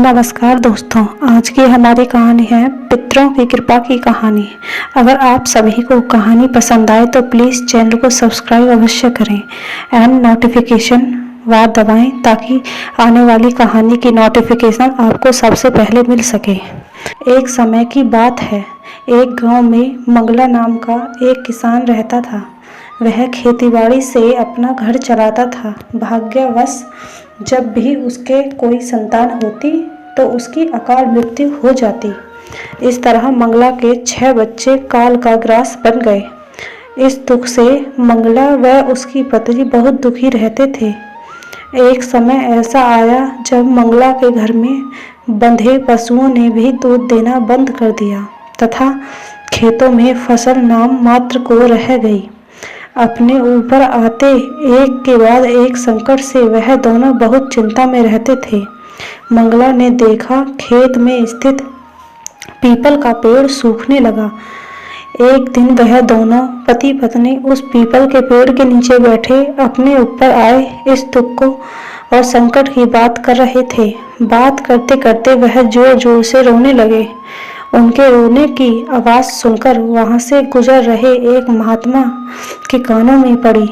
नमस्कार दोस्तों, आज की हमारी कहानी है पितरों की कृपा की कहानी। अगर आप सभी को कहानी पसंद आए तो प्लीज़ चैनल को सब्सक्राइब अवश्य करें एंड नोटिफिकेशन वार दबाएं ताकि आने वाली कहानी की नोटिफिकेशन आपको सबसे पहले मिल सके। एक समय की बात है, एक गांव में मंगला नाम का एक किसान रहता था। वह खेतीबाड़ी से अपना घर चलाता था। भाग्यवश जब भी उसके कोई संतान होती तो उसकी अकाल मृत्यु हो जाती। इस तरह मंगला के 6 बच्चे काल का ग्रास बन गए। इस दुख से मंगला व उसकी पत्नी बहुत दुखी रहते थे। एक समय ऐसा आया जब मंगला के घर में बंधे पशुओं ने भी दूध देना बंद कर दिया तथा खेतों में फसल नाम मात्र को रह गई। अपने ऊपर आते एक के बाद एक संकट से वह दोनों बहुत चिंता में रहते थे। मंगला ने देखा खेत में स्थित पीपल का पेड़ सूखने लगा। एक दिन वह दोनों पति पत्नी उस पीपल के पेड़ के नीचे बैठे अपने ऊपर आए इस दुख को और संकट की बात कर रहे थे। बात करते करते वह जोर जोर से रोने लगे। उनके रोने की आवाज़ सुनकर वहां से गुजर रहे एक महात्मा के कानों में पड़ी।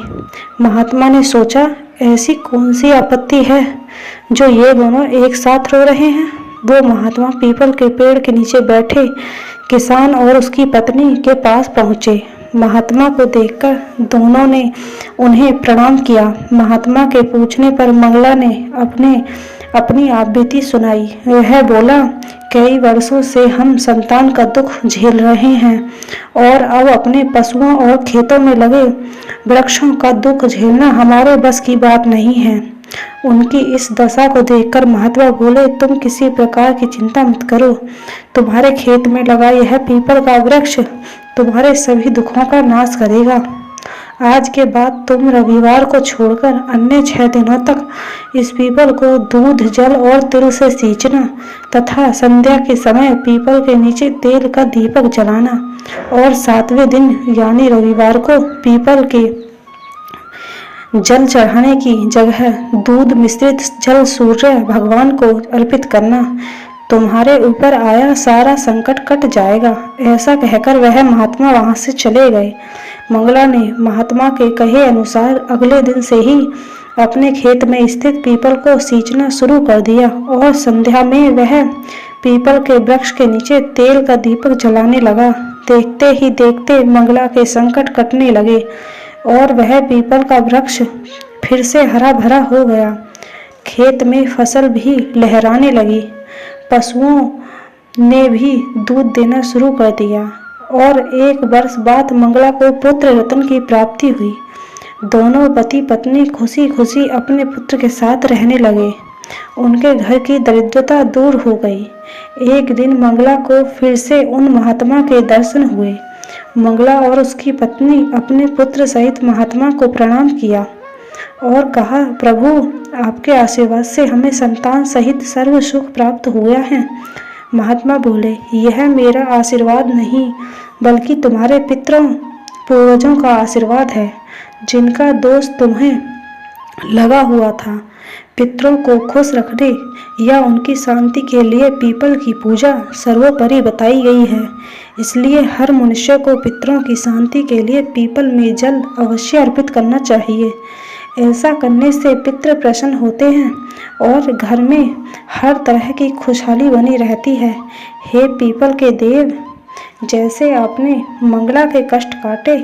महात्मा ने सोचा, ऐसी कौन सी आपत्ति है जो ये दोनों एक साथ रो रहे हैं। वो महात्मा पीपल के पेड़ के नीचे बैठे किसान और उसकी पत्नी के पास पहुंचे। महात्मा को देखकर दोनों ने उन्हें प्रणाम किया। महात्मा के पूछने पर मंगला ने अपनी आपबीती सुनाई। वह बोला, कई वर्षों से हम संतान का दुख झेल रहे हैं और अब अपने पशुओं और खेतों में लगे वृक्षों का दुख झेलना हमारे बस की बात नहीं है। उनकी इस दशा को देखकर महात्मा बोले, तुम किसी प्रकार की चिंता मत करो। तुम्हारे खेत में लगा यह पीपल का वृक्ष तुम्हारे सभी दुखों का नाश करेगा। आज के बाद तुम रविवार को छोड़कर अन्य 6 दिनों तक इस पीपल को दूध, जल और तिल से सींचना तथा संध्या के समय पीपल के नीचे तेल का दीपक जलाना और 7वें दिन यानी रविवार को पीपल के जल चढ़ाने की जगह दूध मिश्रित जल सूर्य भगवान को अर्पित करना। तुम्हारे ऊपर आया सारा संकट कट जाएगा। ऐसा कहकर वह महात्मा वहां से चले गए। मंगला ने महात्मा के कहे अनुसार अगले दिन से ही अपने खेत में स्थित पीपल को सींचना शुरू कर दिया और संध्या में वह पीपल के वृक्ष के नीचे तेल का दीपक जलाने लगा। देखते ही देखते मंगला के संकट कटने लगे और वह पीपल का वृक्ष फिर से हरा भरा हो गया। खेत में फसल भी लहराने लगी। पशुओं ने भी दूध देना शुरू कर दिया और 1 वर्ष बाद मंगला को पुत्र रतन की प्राप्ति हुई। दोनों पति पत्नी खुशी खुशी अपने पुत्र के साथ रहने लगे। उनके घर की दरिद्रता दूर हो गई। एक दिन मंगला को फिर से उन महात्मा के दर्शन हुए। मंगला और उसकी पत्नी अपने पुत्र सहित महात्मा को प्रणाम किया और कहा, प्रभु आपके आशीर्वाद से हमें संतान सहित सर्व सुख प्राप्त हुआ है। महात्मा बोले, यह मेरा आशीर्वाद नहीं बल्कि तुम्हारे पितरों पूर्वजों का आशीर्वाद है जिनका दोष तुम्हें लगा हुआ था। पितरों को खुश रखने या उनकी शांति के लिए पीपल की पूजा सर्वोपरि बताई गई है। इसलिए हर मनुष्य को पितरों की शांति के लिए पीपल में जल अवश्य अर्पित करना चाहिए। ऐसा करने से पितृ प्रसन्न होते हैं और घर में हर तरह की खुशहाली बनी रहती है। हे पीपल के देव, जैसे आपने मंगला के कष्ट काटे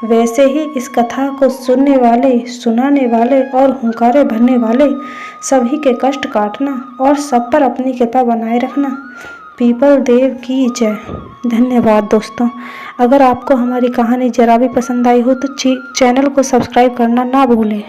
वैसे ही इस कथा को सुनने वाले, सुनाने वाले और हुंकारे भरने वाले सभी के कष्ट काटना और सब पर अपनी कृपा बनाए रखना। पीपल देव की जय। धन्यवाद दोस्तों। अगर आपको हमारी कहानी जरा भी पसंद आई हो तो चैनल को सब्सक्राइब करना ना भूलें।